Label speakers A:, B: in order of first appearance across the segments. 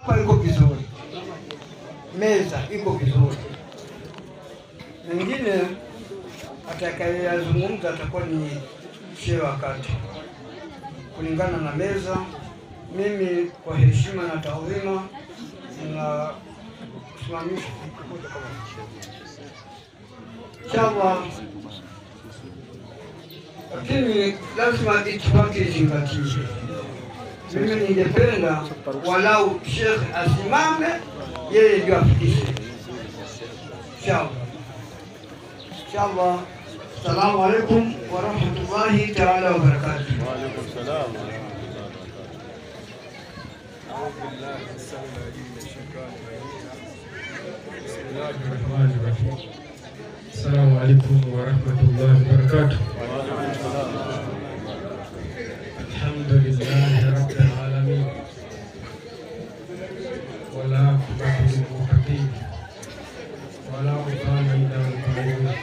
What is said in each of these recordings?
A: kwa iko vizuri, meza iko vizuri. Mengine atakayezungumza atakuwa ni shehe wakati kulingana na meza. Mimi kwa heshima na taadhima na kusimamisha inshallah, lakini lazima itifaki izingatiwe. Mimi ningependa walau shekhe asimame, yeye ndio afikishe inshallah. Inshallah. Assalamu alaikum wa rahmatullahi ta'ala wa barakatuh.
B: Wa alaikum salam.
C: Assalamu alaikum wa rahmatullahi wa barakatuh. Alhamdulillahi rabbil alamin. Wala aqibatu lil muttaqin. Wala udwana illa 'alal zalimin.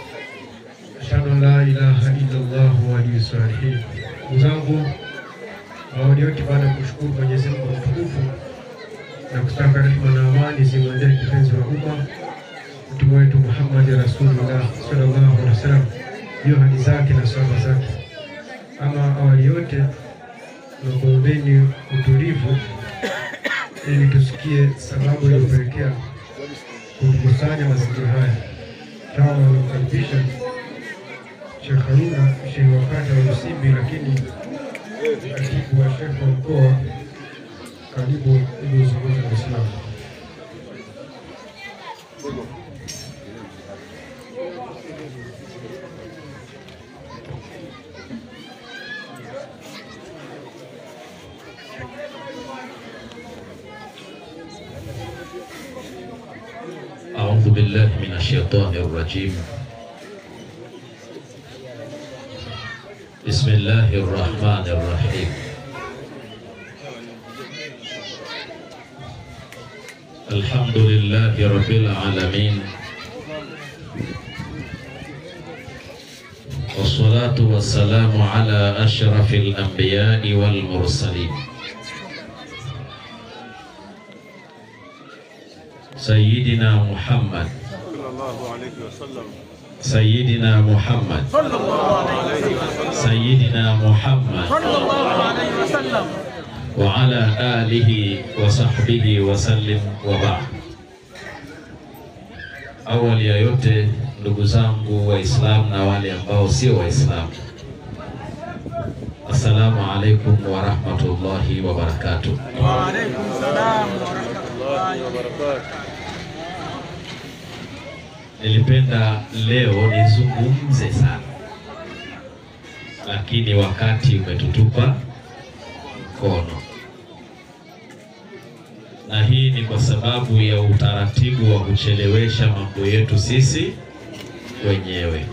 C: Ashhadu an la ilaha illa Allah wa salihin. Mzangu awali yote, baada ya kushukuru Mwenyezi Mungu mtukufu na kutaka rehema na amani zimwendee kipenzi wa umma Mtume wetu Muhammad Rasulullah sallallahu alaihi wasallam, hiyo hadi zake na sahaba zake. Ama awali yote, nakuombeni utulivu ili tusikie sababu iliyopelekea kukusanya mazingira haya. Kama wanakaribisha Sheikh Haruna, shehe wa kata wa Usimbi, lakini katibu wa sheikh wa mkoa, karibu ili uzungumze na Uislamu.
D: أعوذ بالله من الشيطان الرجيم. بسم الله الرحمن الرحيم. الحمد لله رب العالمين، والصلاة والسلام على أشرف الأنبياء والمرسلين سيدنا محمد سيدنا محمد سيدنا محمد وعلى آله وصحبه وسلم وبعد. Awali ya yote, ndugu zangu Waislamu na wale ambao sio Waislamu, assalamu alaikum wa rahmatullahi wa barakatuh.
B: Wa alaikum salam wa rahmatullahi wa barakatuh.
D: Nilipenda leo nizungumze sana, lakini wakati umetutupa mkono, na hii ni kwa sababu ya utaratibu wa kuchelewesha mambo yetu sisi wenyewe.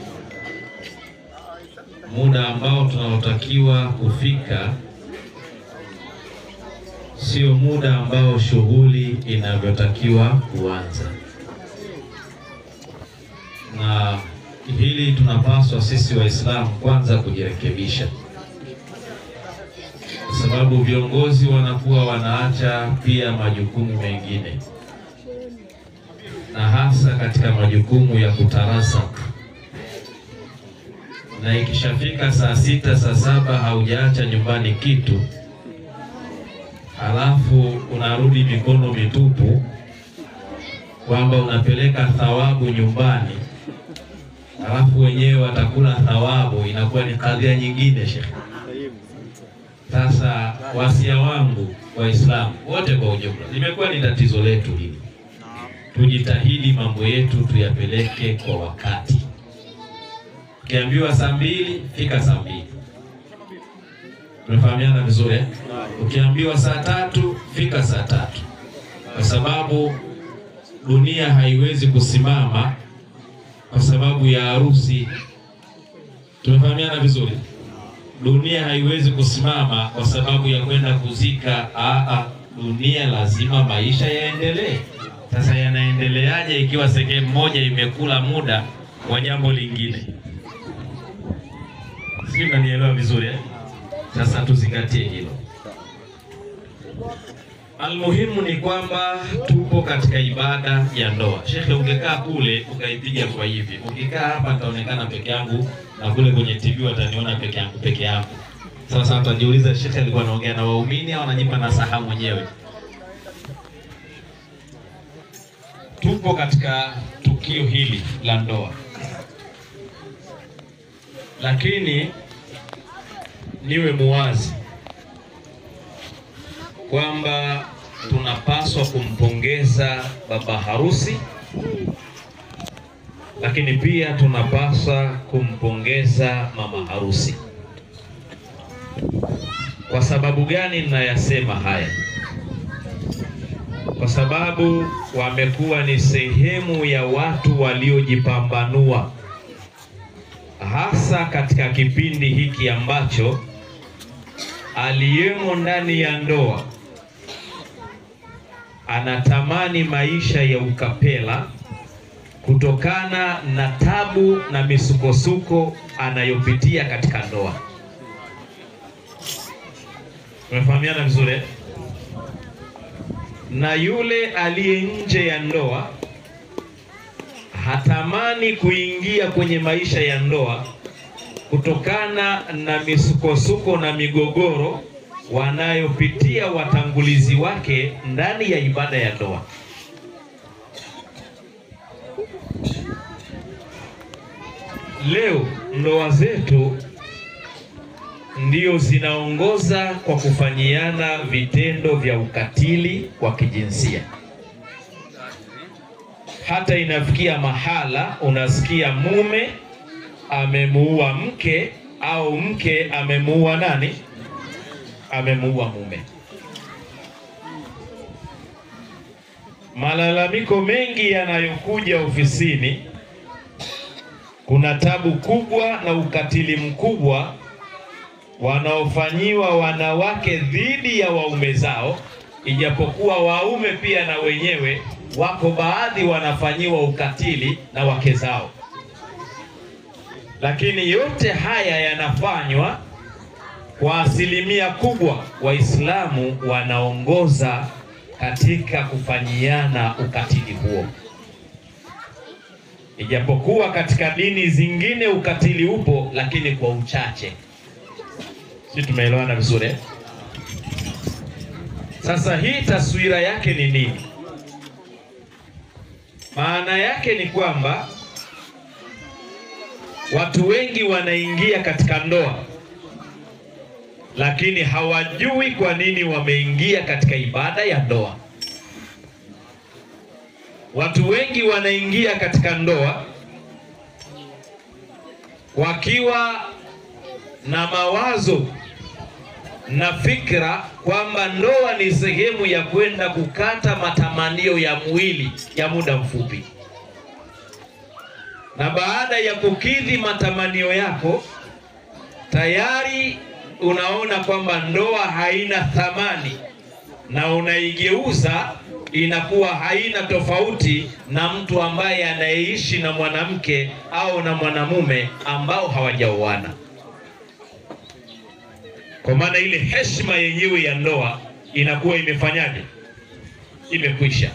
D: Muda ambao tunaotakiwa kufika sio muda ambao shughuli inavyotakiwa kuanza, na hili tunapaswa sisi Waislamu kwanza kujirekebisha, kwa sababu viongozi wanakuwa wanaacha pia majukumu mengine, na hasa katika majukumu ya kutarasak. Na ikishafika saa 6 saa 7 haujaacha nyumbani kitu, halafu unarudi mikono mitupu kwamba unapeleka thawabu nyumbani, halafu wenyewe watakula thawabu, inakuwa ni kadhia nyingine, Sheikh. Sasa wasia wangu Waislamu wote kwa ujumla, limekuwa ni tatizo letu hili, tujitahidi mambo yetu tuyapeleke kwa wakati. Ukiambiwa saa 2 fika saa 2. Tunafahamiana vizuri eh? Ukiambiwa saa 3 fika saa 3, kwa sababu dunia haiwezi kusimama kwa sababu ya harusi. Tunafahamiana vizuri? Dunia haiwezi kusimama kwa sababu ya kwenda kuzika. Dunia lazima maisha yaendelee. Sasa yanaendeleaje ikiwa sehemu moja imekula muda wa jambo lingine? Sisi mnanielewa vizuri eh? Sasa tuzingatie hilo. Almuhimu ni kwamba tupo katika ibada ya ndoa. Shekhe, ungekaa kule ukaipiga kwa hivi, ukikaa hapa nitaonekana peke yangu na kule kwenye TV wataniona peke yangu. Sasa atajiuliza shekhe alikuwa anaongea na waumini au anajipa nasaha mwenyewe? Tupo katika tukio hili la ndoa, lakini niwe muwazi kwamba tunapaswa kumpongeza baba harusi, lakini pia tunapaswa kumpongeza mama harusi. Kwa sababu gani ninayasema haya? Kwa sababu wamekuwa ni sehemu ya watu waliojipambanua, hasa katika kipindi hiki ambacho aliyemo ndani ya ndoa anatamani maisha ya ukapela kutokana na tabu na misukosuko anayopitia katika ndoa. Tunafahamiana vizuri? Na yule aliye nje ya ndoa hatamani kuingia kwenye maisha ya ndoa kutokana na misukosuko na migogoro wanayopitia watangulizi wake ndani ya ibada ya ndoa. Leo ndoa zetu ndio zinaongoza kwa kufanyiana vitendo vya ukatili wa kijinsia. Hata inafikia mahala unasikia mume amemuua mke au mke amemuua nani? Amemuua mume. Malalamiko mengi yanayokuja ofisini, kuna tabu kubwa na ukatili mkubwa wanaofanyiwa wanawake dhidi ya waume zao, ijapokuwa waume pia na wenyewe wako baadhi wanafanyiwa ukatili na wake zao. Lakini yote haya yanafanywa kwa asilimia kubwa Waislamu wanaongoza katika kufanyiana ukatili huo. Ijapokuwa katika dini zingine ukatili upo, lakini kwa uchache. Sisi tumeelewana vizuri? Sasa hii taswira yake ni nini? Maana yake ni kwamba watu wengi wanaingia katika ndoa, lakini hawajui kwa nini wameingia katika ibada ya ndoa. Watu wengi wanaingia katika ndoa wakiwa na mawazo na fikra kwamba ndoa ni sehemu ya kwenda kukata matamanio ya mwili ya muda mfupi, na baada ya kukidhi matamanio yako tayari unaona kwamba ndoa haina thamani na unaigeuza inakuwa haina tofauti na mtu ambaye anayeishi na mwanamke au na mwanamume ambao hawajaoana. Kwa maana ile heshima yenyewe ya ndoa inakuwa imefanyaje? Imekwisha.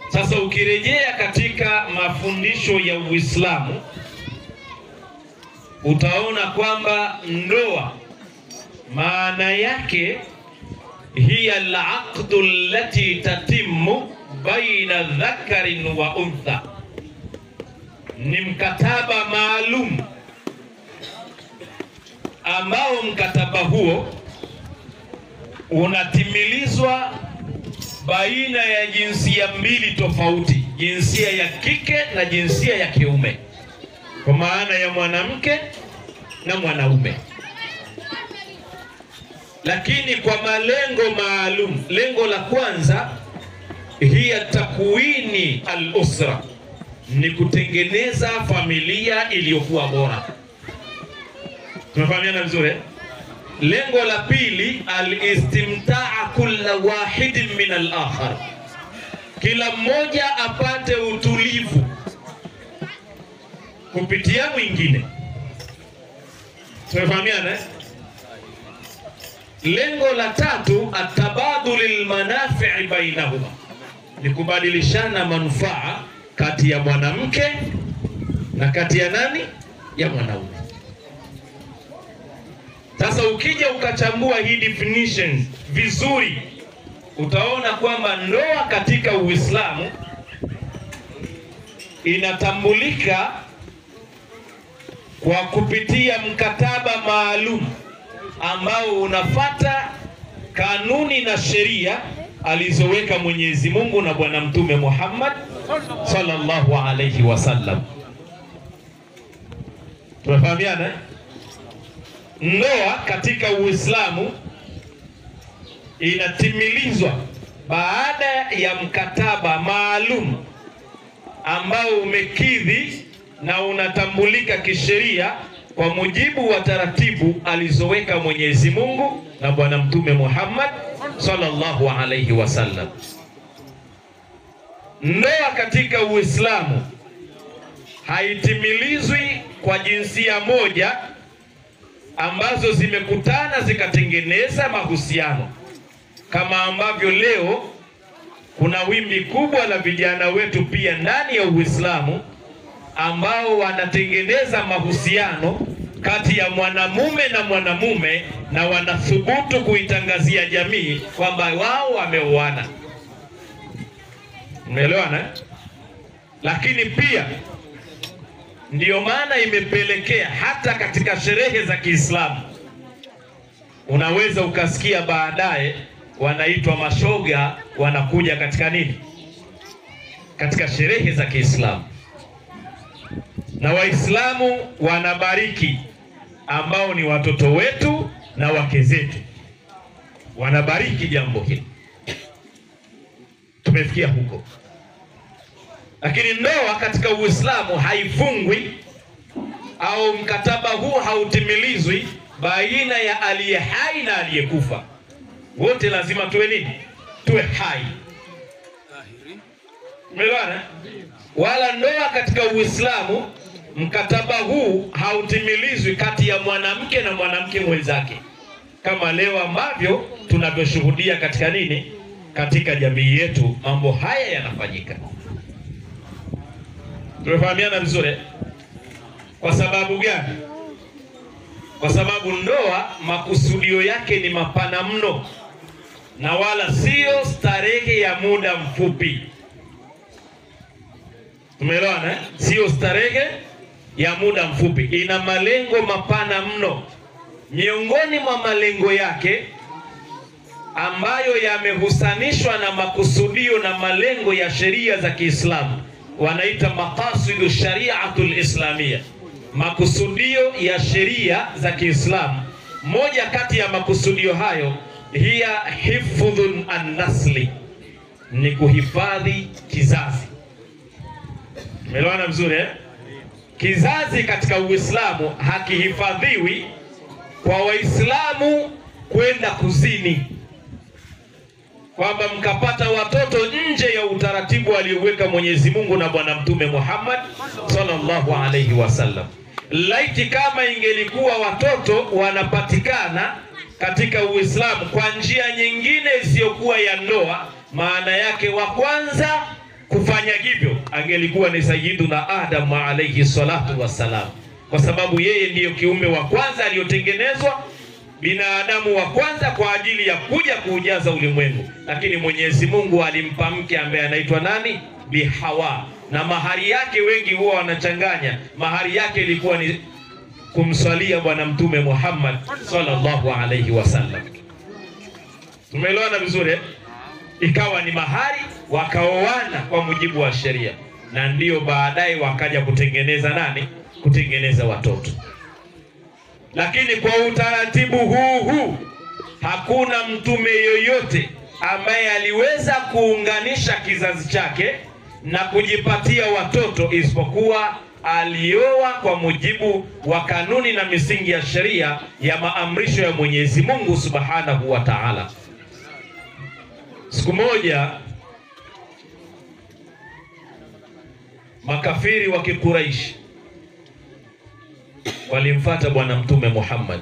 D: Sasa ukirejea katika mafundisho ya Uislamu utaona kwamba ndoa maana yake hiya al-aqdu allati tatimmu baina dhakarin wa untha, ni mkataba maalum ambao mkataba huo unatimilizwa baina ya jinsia mbili tofauti, jinsia ya kike na jinsia ya kiume, kwa maana ya mwanamke na mwanaume, lakini kwa malengo maalum. Lengo la kwanza hiya takwini al-usra, ni kutengeneza familia iliyokuwa bora. Tunafahamiana vizuri? Lengo la pili al-istimtaa kulla wahidin min al-akhar, kila mmoja apate utulivu kupitia mwingine. Tunafahamiana? Lengo la tatu, atabadulil manafi'i bainahuma, ni kubadilishana manufaa kati ya mwanamke na kati ya nani? Ya mwanaume. Sasa ukija ukachambua hii definition vizuri, utaona kwamba ndoa katika Uislamu inatambulika kwa kupitia mkataba maalum ambao unafata kanuni na sheria alizoweka Mwenyezi Mungu na Bwana Mtume Muhammad sallallahu alayhi wasallam. Tunafahamiana? Ndoa katika Uislamu inatimilizwa baada ya mkataba maalum ambao umekidhi na unatambulika kisheria kwa mujibu wa taratibu alizoweka Mwenyezi Mungu na Bwana Mtume Muhammad sallallahu alayhi wasallam. Ndoa katika Uislamu haitimilizwi kwa jinsia moja ambazo zimekutana zikatengeneza mahusiano, kama ambavyo leo kuna wimbi kubwa la vijana wetu pia ndani ya Uislamu ambao wanatengeneza mahusiano kati ya mwanamume na mwanamume na wanathubutu kuitangazia jamii kwamba wao wameoana. Umeelewana? Lakini pia ndiyo maana imepelekea hata katika sherehe za Kiislamu unaweza ukasikia baadaye wanaitwa mashoga, wanakuja katika nini? Katika sherehe za Kiislamu. Na Waislamu wanabariki ambao ni watoto wetu na wake zetu, wanabariki jambo hili. Tumefikia huko. Lakini ndoa katika Uislamu haifungwi au mkataba huu hautimilizwi baina ya aliye hai na aliyekufa. Wote lazima tuwe nini? Tuwe hai. Umeelewana? Wala ndoa katika Uislamu mkataba huu hautimilizwi kati ya mwanamke na mwanamke mwenzake, kama leo ambavyo tunavyoshuhudia katika nini? Katika jamii yetu mambo haya yanafanyika. Tumefahamiana vizuri? Kwa sababu gani? Kwa sababu ndoa makusudio yake ni mapana mno na wala sio starehe ya muda mfupi. Tumeelewana? Sio starehe ya muda mfupi, ina malengo mapana mno. Miongoni mwa malengo yake ambayo yamehusanishwa na makusudio na malengo ya sheria za Kiislamu wanaita maqasidu shari'atul islamia, makusudio ya sheria za Kiislamu. Moja kati ya makusudio hayo hiya hifdhun an-nasli, ni kuhifadhi kizazi. Umeelewana vizuri eh? Kizazi katika Uislamu hakihifadhiwi kwa Waislamu kwenda kuzini, kwamba mkapata watoto nje ya utaratibu alioweka Mwenyezi Mungu na Bwana Mtume Muhammad sallallahu alayhi wasallam. Laiti kama ingelikuwa watoto wanapatikana katika Uislamu kwa njia nyingine isiyokuwa ya ndoa, maana yake wa kwanza kufanya hivyo angelikuwa ni Sayyiduna Adam alayhi salatu wassalam, kwa sababu yeye ndiyo kiumbe wa kwanza aliyotengenezwa, binadamu wa kwanza kwa ajili ya kuja kuujaza ulimwengu. Lakini Mwenyezi Mungu alimpa mke ambaye anaitwa nani? Bi Hawa. Na mahari yake wengi huwa wanachanganya, mahari yake ilikuwa ni kumswalia Bwana Mtume Muhammad sallallahu alayhi wasallam. Tumeelewana vizuri? Ikawa ni mahari, wakaoana kwa mujibu wa sheria, na ndiyo baadaye wakaja kutengeneza nani? Kutengeneza watoto. Lakini kwa utaratibu huu hakuna mtume yoyote ambaye aliweza kuunganisha kizazi chake na kujipatia watoto isipokuwa alioa kwa mujibu wa kanuni na misingi ya sheria ya maamrisho ya Mwenyezi Mungu Subhanahu wa Ta'ala. Siku moja makafiri wa Kikuraishi walimfuata Bwana Mtume Muhammad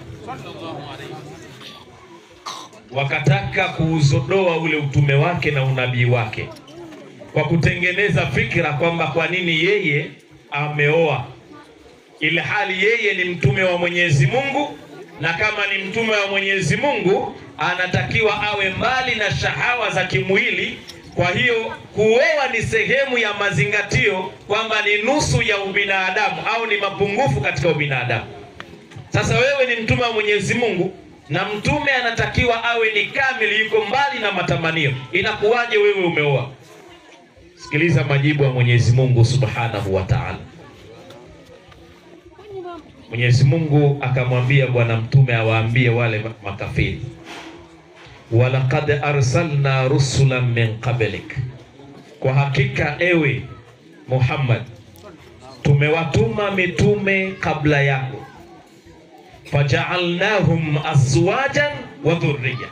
D: wakataka kuuzodoa ule utume wake na unabii wake kwa kutengeneza fikra kwamba kwa nini yeye ameoa, ili hali yeye ni mtume wa Mwenyezi Mungu, na kama ni mtume wa Mwenyezi Mungu anatakiwa awe mbali na shahawa za kimwili. Kwa hiyo kuoa ni sehemu ya mazingatio kwamba ni nusu ya ubinadamu au ni mapungufu katika ubinadamu. Sasa wewe ni mtume wa Mwenyezi Mungu na mtume anatakiwa awe ni kamili, yuko mbali na matamanio. Inakuwaje wewe umeoa? Sikiliza majibu ya Mwenyezi Mungu Subhanahu wa Ta'ala. Mwenyezi Mungu akamwambia bwana mtume awaambie wale makafiri, walaqad arsalna rusulan min qablik, kwa hakika ewe Muhammad tumewatuma mitume kabla yako, faja'alnahum azwajan wa dhurriya,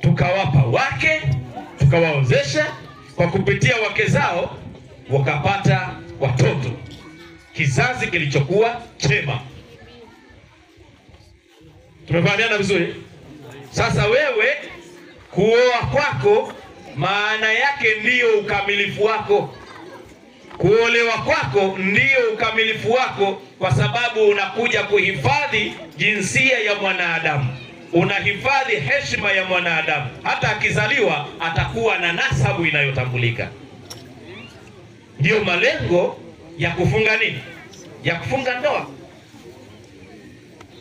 D: tukawapa wake tukawaozesha, kwa kupitia wake zao wakapata watoto, kizazi kilichokuwa chema. Tumefahamiana vizuri? Sasa wewe kuoa kwako maana yake ndiyo ukamilifu wako. Kuolewa kwako ndiyo ukamilifu wako, kwa sababu unakuja kuhifadhi jinsia ya mwanadamu, unahifadhi heshima ya mwanadamu. Hata akizaliwa atakuwa na nasabu inayotambulika. Ndiyo malengo ya kufunga nini? Ya kufunga ndoa.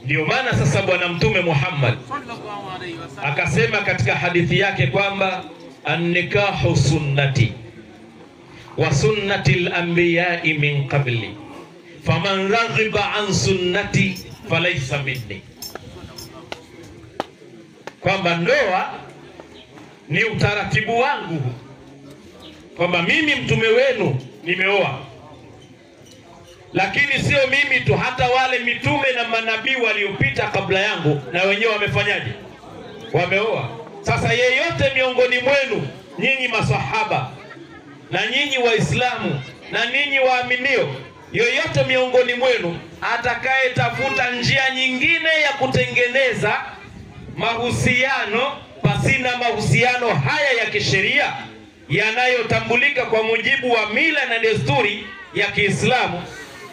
D: Ndiyo maana sasa bwana mtume Muhammad akasema katika hadithi yake kwamba an-nikahu sunnati wa sunnati al-anbiya'i min qabli faman raghiba an sunnati falaysa minni, kwamba ndoa ni utaratibu wangu, kwamba mimi mtume wenu nimeoa. Lakini sio mimi tu, hata wale mitume na manabii waliopita kabla yangu na wenyewe wamefanyaje? Wameoa. Sasa yeyote miongoni mwenu nyinyi masahaba na nyinyi Waislamu na nyinyi waaminio, yoyote miongoni mwenu atakaye tafuta njia nyingine ya kutengeneza mahusiano pasina mahusiano haya ya kisheria yanayotambulika kwa mujibu wa mila na desturi ya Kiislamu,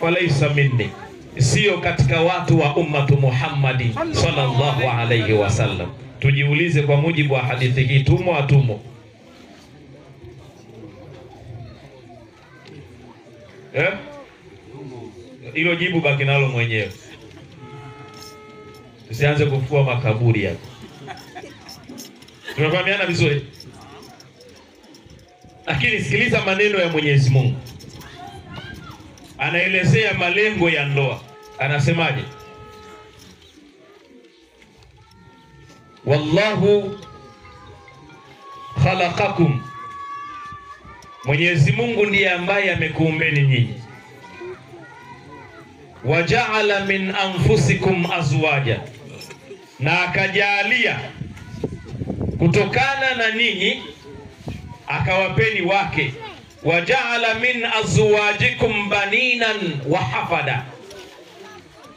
D: falaisa minni, sio katika watu wa ummatu Muhammadi sallallahu alayhi wasallam. Tujiulize kwa mujibu wa hadithi hii, tumo atumo? Hilo jibu baki nalo mwenyewe, tusianze kufua makaburi hapa. Tunafahamiana vizuri? Lakini sikiliza maneno ya Mwenyezi Mungu, anaelezea malengo ya ndoa. Anasemaje? Wallahu khalaqakum, Mwenyezi Mungu ndiye ambaye amekuumbeni nyinyi. Waja'ala min anfusikum azwaja, na akajalia kutokana na ninyi akawapeni wake. Waja'ala min azwajikum baninan wa hafada,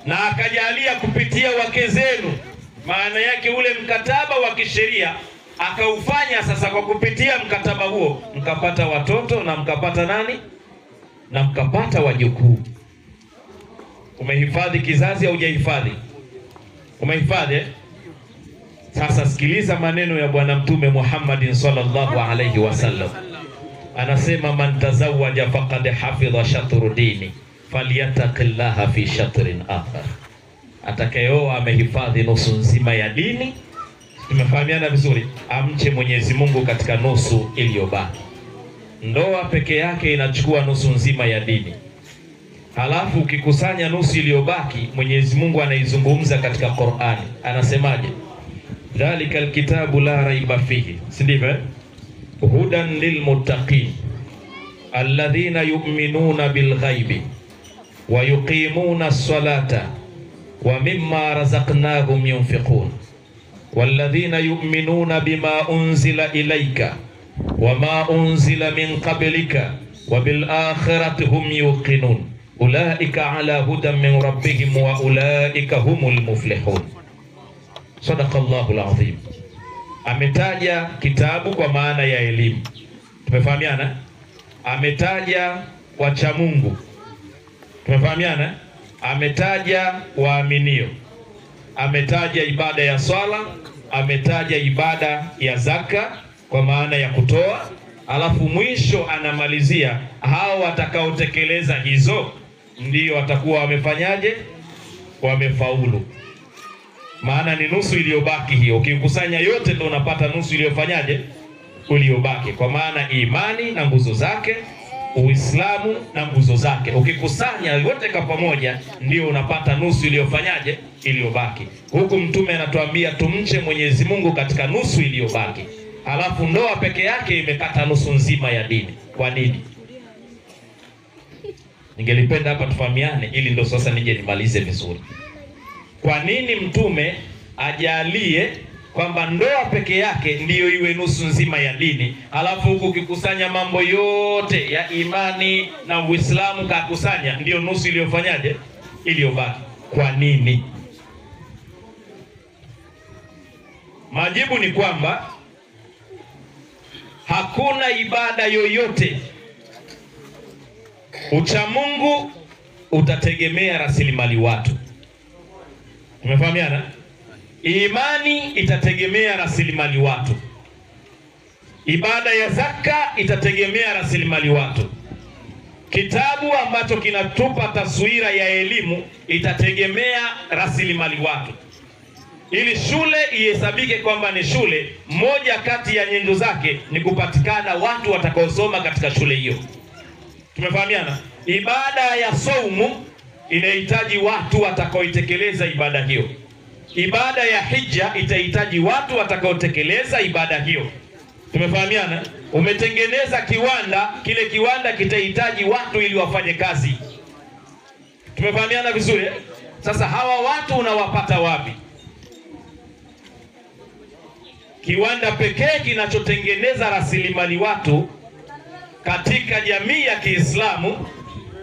D: na akajalia kupitia wake zenu. Maana yake ule mkataba wa kisheria akaufanya sasa, kwa kupitia mkataba huo mkapata watoto na mkapata nani? Na mkapata wajukuu. Umehifadhi kizazi au hujahifadhi? Umehifadhi. Sasa sikiliza maneno ya bwana mtume Muhammad sallallahu alayhi wasallam. Anasema man tazawwaja faqad hafidha shatru dini falyattaqillaha fi shatrin akhar, atakayeoa amehifadhi nusu nzima ya dini. Tumefahamiana vizuri? Amche Mwenyezi Mungu katika nusu iliyobaki. Ndoa peke yake inachukua nusu nzima ya dini, halafu ukikusanya nusu iliyobaki Mwenyezi Mungu anaizungumza katika Qur'ani. Anasemaje? Dhalika alkitabu la raiba fihi, si ndivyo? Hudan lilmuttaqin alladhina yu'minuna bilghaibi wa yuqimuna as-salata wa mimma razaqnahum yunfiqun walladhina yu'minuna bima unzila ilayka wama unzila min qablika wa bil akhirati hum yuqinun ulaika ala hudan min rabbihim wa ulaika humul muflihun. Sadaqallahu alazim. Ametaja kitabu kwa maana ya elimu. Tumefahamiana? Ametaja wacha Mungu. Tumefahamiana? Ametaja waaminio. Ametaja ibada ya swala, ametaja ibada ya zaka kwa maana ya kutoa, alafu mwisho anamalizia hao watakaotekeleza hizo ndio watakuwa wamefanyaje? Wamefaulu. Maana ni nusu iliyobaki hiyo. Ukikusanya yote ndio unapata nusu iliyofanyaje? Iliyobaki. Kwa maana imani na nguzo zake, Uislamu na nguzo zake. Ukikusanya yote kwa pamoja ndio unapata nusu iliyofanyaje? Iliyobaki. Huku Mtume anatuambia tumche Mwenyezi Mungu katika nusu iliyobaki. Halafu ndoa peke yake imekata nusu nzima ya dini. Kwa nini? Ningelipenda hapa tufahamiane ili ndo sasa nije nimalize vizuri. Kwa nini Mtume ajalie kwamba ndoa peke yake ndiyo iwe nusu nzima ya dini, halafu huku ukikusanya mambo yote ya imani na Uislamu kakusanya ndiyo nusu iliyofanyaje? Iliyobaki. Kwa nini? Majibu ni kwamba hakuna ibada yoyote ucha Mungu utategemea rasilimali watu. Tumefahamiana? Imani itategemea rasilimali watu. Ibada ya zaka itategemea rasilimali watu. Kitabu ambacho kinatupa taswira ya elimu itategemea rasilimali watu. Ili shule ihesabike kwamba ni shule, moja kati ya nyenzo zake ni kupatikana watu watakaosoma katika shule hiyo. Tumefahamiana? Ibada ya saumu inahitaji watu watakaoitekeleza ibada hiyo. Ibada ya hija itahitaji watu watakaotekeleza ibada hiyo. Tumefahamiana? Umetengeneza kiwanda, kile kiwanda kitahitaji watu ili wafanye kazi. Tumefahamiana vizuri? Sasa hawa watu unawapata wapi? Kiwanda pekee kinachotengeneza rasilimali watu katika jamii ya Kiislamu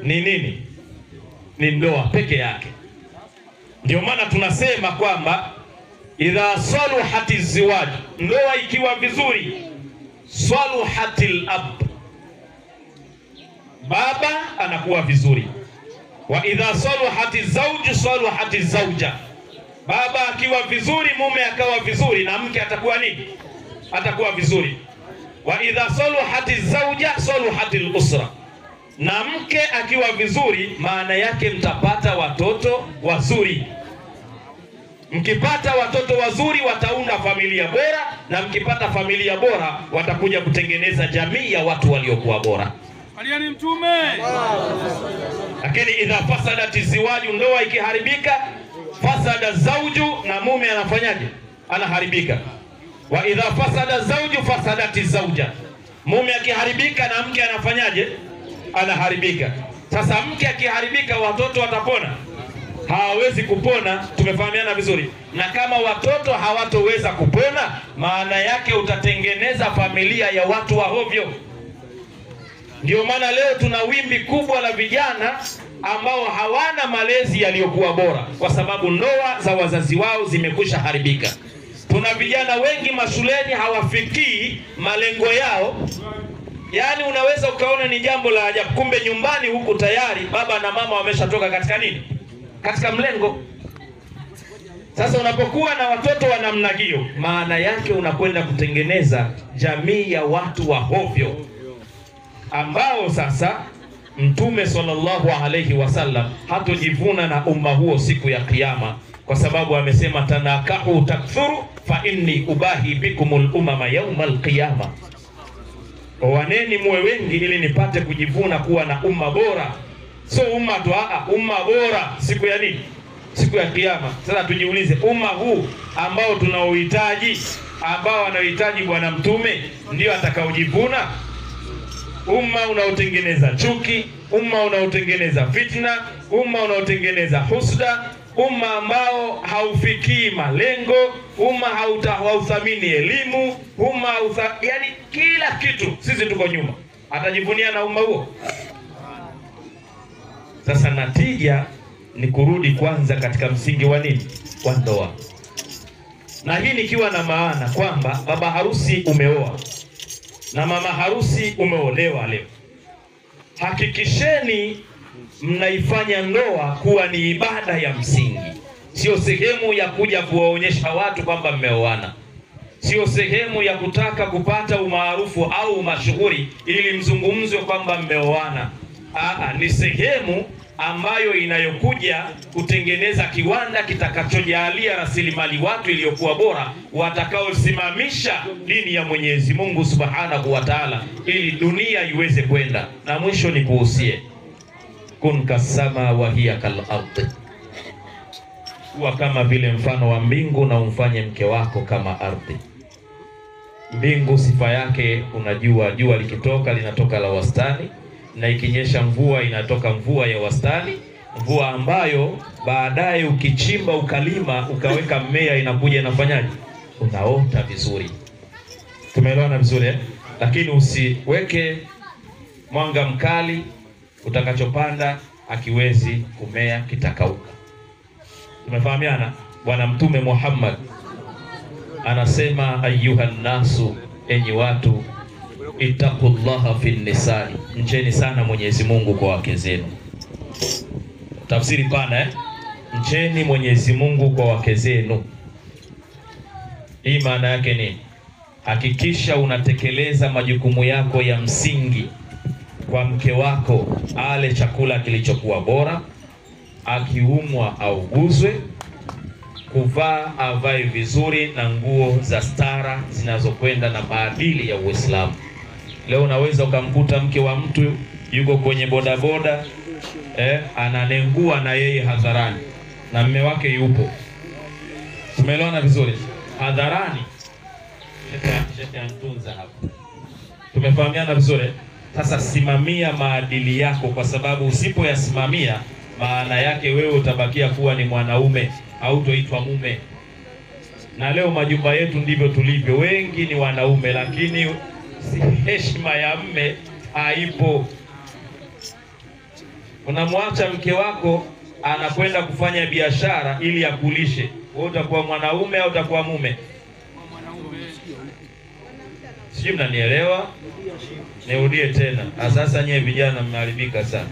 D: ni nini? Ni ndoa peke yake. Ndio maana tunasema kwamba idha saluhati ziwaj, ndoa ikiwa vizuri, saluhatil ab, baba anakuwa vizuri. Wa idha saluhati zawju saluhati zawja, baba akiwa vizuri, mume akawa vizuri, na mke atakuwa nini? Atakuwa vizuri. Wa idha saluhati zawja saluhatil usra, na mke akiwa vizuri, maana yake mtapata watoto wazuri. Mkipata watoto wazuri wataunda familia bora, na mkipata familia bora watakuja kutengeneza jamii ya watu waliokuwa bora.
B: Aliani Mtume.
D: Lakini idha fasadati ziwaju, ndoa ikiharibika, fasada zawju, na mume anafanyaje? Anaharibika. Wa idha fasada zawju fasadati zawja, mume akiharibika na mke anafanyaje? Anaharibika. Sasa mke akiharibika, watoto watapona? Hawawezi kupona. Tumefahamiana vizuri? Na kama watoto hawatoweza kupona, maana yake utatengeneza familia ya watu wa hovyo. Ndio maana leo tuna wimbi kubwa la vijana ambao hawana malezi yaliyokuwa bora, kwa sababu ndoa za wazazi wao zimekwisha haribika. Tuna vijana wengi mashuleni hawafikii malengo yao. Yaani unaweza ukaona ni jambo la ajabu, kumbe nyumbani huku tayari baba na mama wameshatoka katika nini? Katika mlengo. Sasa unapokuwa na watoto wa namna hiyo, maana yake unakwenda kutengeneza jamii ya watu wa hovyo, ambao sasa Mtume sallallahu alayhi wasallam hatojivuna na umma huo siku ya Kiyama, kwa sababu amesema tanakahu takthuru fa inni ubahi bikumul umama yawmal qiyama. Oaneni muwe wengi ili nipate kujivuna kuwa na umma bora. So umma tu, umma bora siku ya nini? Siku ya Kiyama. Sasa tujiulize, umma huu ambao tunaohitaji, ambao anaohitaji Bwana Mtume, ndio atakaojivuna? Umma unaotengeneza chuki, umma unaotengeneza fitna, umma unaotengeneza husda, umma ambao haufikii malengo, umma hauthamini elimu, umma yani kila kitu, sisi tuko nyuma. Atajivunia na umma huo? Sasa natija ni kurudi kwanza katika msingi wa nini? Wa ndoa.
E: Na hii nikiwa na maana kwamba baba harusi umeoa na mama harusi umeolewa leo, hakikisheni mnaifanya ndoa kuwa ni ibada ya msingi, sio sehemu ya kuja kuwaonyesha watu kwamba mmeoana, sio sehemu ya kutaka kupata umaarufu au mashuhuri ili mzungumzwe kwamba mmeoana. Ni sehemu ambayo inayokuja kutengeneza kiwanda kitakachojalia rasilimali watu iliyokuwa bora, watakaosimamisha dini ya Mwenyezi Mungu Subhanahu wa Ta'ala, ili dunia iweze kwenda. Na mwisho ni kuhusie, kun kasama wa hiya kal ardh, kuwa kama vile mfano wa mbingu na umfanye mke wako kama ardhi. Mbingu sifa yake unajua, jua likitoka linatoka la wastani, na ikinyesha mvua inatoka mvua ya wastani, mvua ambayo baadaye ukichimba ukalima ukaweka mmea inakuja inafanyaje? Unaota vizuri. Tumeelewana vizuri eh? Lakini usiweke mwanga mkali, utakachopanda akiwezi kumea, kitakauka. Tumefahamiana? Bwana Mtume Muhammad anasema, ayuhan nasu, enyi watu, ittaqullaha fin nisai, mcheni sana Mwenyezi Mungu kwa wake zenu. Tafsiri pana mcheni Mwenyezi Mungu kwa wake zenu. Hii maana yake ni hakikisha unatekeleza majukumu yako ya msingi kwa mke wako, ale chakula kilichokuwa bora, akiumwa auguzwe, kuvaa avae vizuri na nguo za stara zinazokwenda na maadili ya Uislamu. Leo unaweza ukamkuta mke wa mtu yuko kwenye bodaboda ananengua na yeye hadharani na mume wake yupo. Tumeelewana vizuri? Hadharani. Antunza hapo. Tumefahamiana vizuri? Sasa simamia maadili yako, kwa sababu usipoyasimamia maana yake wewe utabakia kuwa ni mwanaume au toitwa mume. Na leo majumba yetu ndivyo tulivyo, wengi ni wanaume lakini heshima ya mme haipo. Unamwacha mke wako anakwenda kufanya biashara ili akulishe, wewe utakuwa mwanaume au utakuwa mume? Sijui mnanielewa? Nirudie tena. Sasa nyewe vijana mmeharibika sana.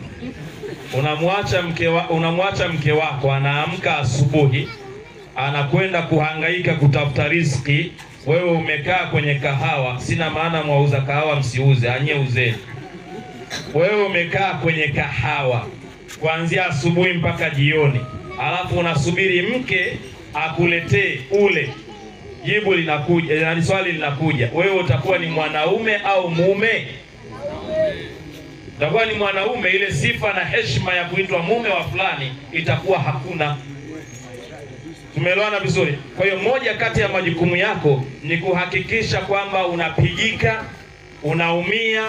E: Unamwacha mke wako anaamka asubuhi anakwenda kuhangaika kutafuta riziki, wewe umekaa kwenye kahawa. Sina maana mwauza kahawa msiuze, anyeuzeni. Wewe umekaa kwenye kahawa kuanzia asubuhi mpaka jioni, alafu unasubiri mke akuletee ule. Jibu linakuja, na swali linakuja, wewe utakuwa ni mwanaume au mume? Utakuwa ni mwanaume, ile sifa na heshima ya kuitwa mume wa fulani itakuwa hakuna. Tumeelewana vizuri? Kwa hiyo moja kati ya majukumu yako ni kuhakikisha kwamba unapigika, unaumia.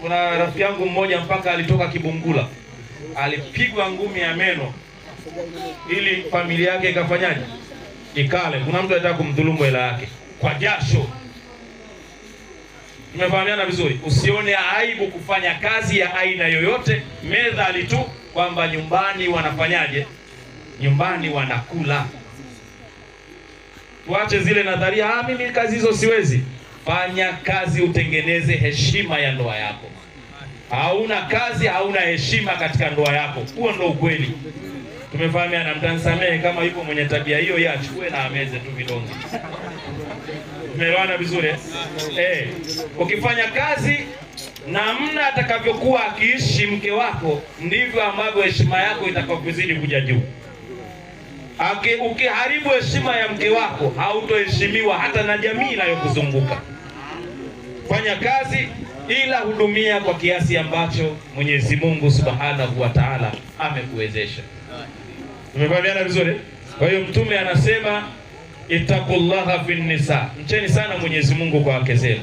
E: Kuna rafiki yangu mmoja mpaka alitoka Kibungula, alipigwa ngumi ya meno ili familia yake ikafanyaje? Ikale. Kuna mtu anataka kumdhulumu hela yake kwa jasho. Tumefahamiana vizuri? Usione aibu kufanya kazi ya aina yoyote, medhali tu kwamba nyumbani wanafanyaje? Nyumbani wanakula. Tuache zile nadharia, mimi kazi hizo siwezi. Fanya kazi, utengeneze heshima ya ndoa yako. Hauna kazi, hauna heshima katika ndoa yako. Huo ndio ukweli. Tumefahamiana? Mtanisamehe kama yupo mwenye tabia hiyo, ya achukue na ameze tu vidonge. Tumeelewana vizuri? Ukifanya kazi namna atakavyokuwa akiishi mke wako, ndivyo ambavyo heshima yako itakavyozidi kuja juu. Ukiharibu heshima ya mke wako, hautoheshimiwa hata na jamii inayokuzunguka. Fanya kazi, ila hudumia kwa kiasi ambacho Mwenyezi Mungu Subhanahu wa Ta'ala amekuwezesha. Tumefahamiana vizuri? Kwa hiyo Mtume anasema, ittaqullaha fin nisa, mcheni sana Mwenyezi Mungu kwa wake zenu.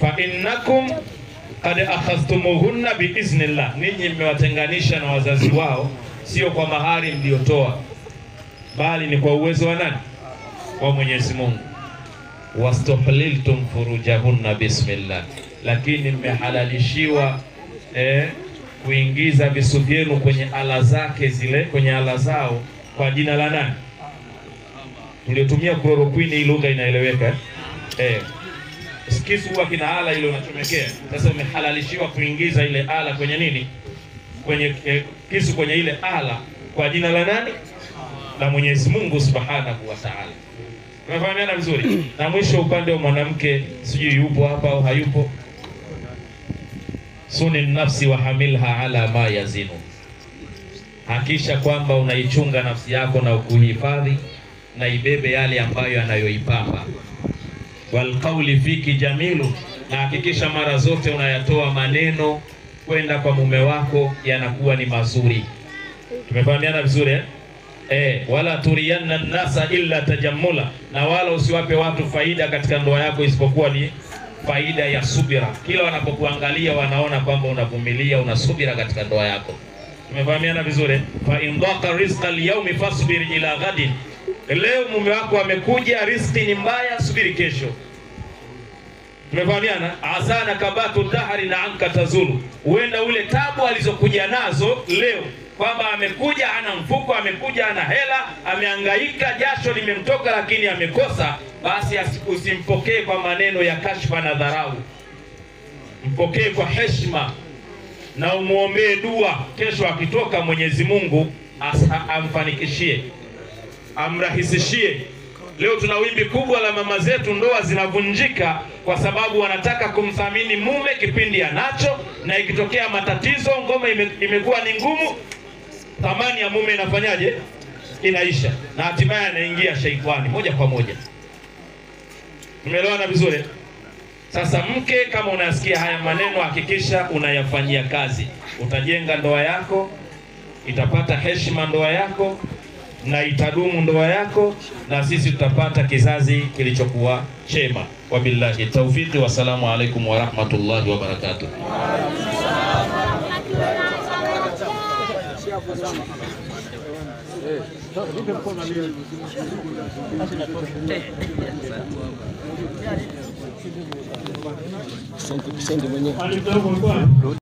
E: Fa innakum qad akhadhtumuhunna biiznillah, ninyi mmewatenganisha na wazazi wao, sio kwa mahari mliotoa, bali ni kwa uwezo wa nani? Wa Mwenyezi Mungu. Wastuhliltum furujahunna bismillah, lakini mmehalalishiwa kuingiza visu vyenu kwenye ala zake zile, kwenye ala zao kwa jina la nani? Tuliotumia chloroquine, hii lugha inaeleweka kisu huwa kina ala ile unachomekea. Sasa umehalalishiwa kuingiza ile ala kwenye nini? Kwenye kisu kwenye ile ala kwa jina la nani? La Mwenyezi Mungu Subhanahu wa Ta'ala. Tunafahamiana vizuri? Na mwisho upande wa mwanamke, sijui yupo hapa au hayupo. Suni nafsi wa hamilha ala ma yazinu. Hakisha kwamba unaichunga nafsi yako na ukuhifadhi na ibebe yale ambayo yanayoipamba. Wal qawli fiki jamilu, na hakikisha mara zote unayatoa maneno kwenda kwa mume wako yanakuwa ni mazuri. Tumefahamiana vizuri wala turiyanna nasa illa tajammula, na wala usiwape watu faida katika ndoa yako isipokuwa ni faida ya subira. Kila wanapokuangalia wanaona kwamba unavumilia, unasubira katika ndoa yako. Tumefahamiana vizuri? Fa in dhaqa rizqa al-yawmi fasbir ila ghadin. Leo mume wako amekuja, riziki ni mbaya, subiri kesho. Tumefahamiana? Asana kabatu dahari na anka tazulu. Huenda ule tabu alizokuja nazo leo, kwamba amekuja ana mfuko, amekuja ana hela, amehangaika, jasho limemtoka lakini amekosa, basi usimpokee kwa maneno ya kashfa na dharau. Mpokee kwa heshima na umuombee dua. Kesho akitoka Mwenyezi Mungu amfanikishie, amrahisishie. Leo tuna wimbi kubwa la mama zetu, ndoa zinavunjika kwa sababu wanataka kumthamini mume kipindi anacho, na ikitokea matatizo, ngoma imekuwa ni ngumu, thamani ya mume inafanyaje? Inaisha, na hatimaye anaingia sheitani moja kwa moja. Tumeelewana vizuri? Sasa mke, kama unasikia haya maneno, hakikisha unayafanyia kazi. Utajenga ndoa yako, itapata heshima ndoa yako, na itadumu ndoa yako, na sisi tutapata kizazi kilichokuwa chema. Wabillahi tawfiki, wasalamu alaikum wa rahmatullahi wa barakatuh.
B: Sente mwenyewe.